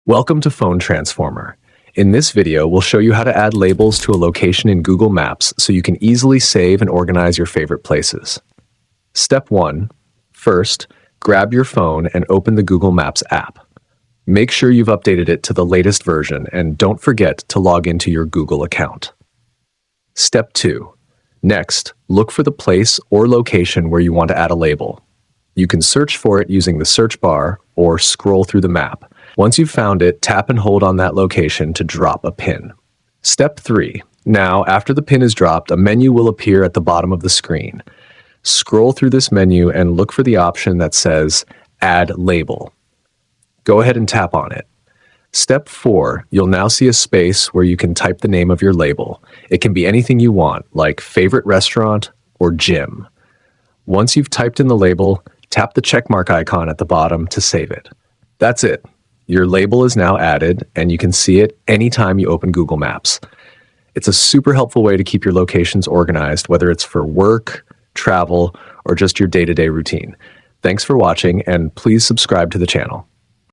Welcome to Phone Transformer. In this video, we'll show you how to add labels to a location in Google Maps so you can easily save and organize your favorite places. Step 1. First, grab your phone and open the Google Maps app. Make sure you've updated it to the latest version and don't forget to log into your Google account. Step 2. Next, look for the place or location where you want to add a label. You can search for it using the search bar or scroll through the map. Once you've found it, tap and hold on that location to drop a pin. Step 3. Now, after the pin is dropped, a menu will appear at the bottom of the screen. Scroll through this menu and look for the option that says Add Label. Go ahead and tap on it. Step 4. You'll now see a space where you can type the name of your label. It can be anything you want, like favorite restaurant or gym. Once you've typed in the label, tap the checkmark icon at the bottom to save it. That's it. Your label is now added, and you can see it anytime you open Google Maps. It's a super helpful way to keep your locations organized, whether it's for work, travel, or just your day-to-day routine. Thanks for watching, and please subscribe to the channel.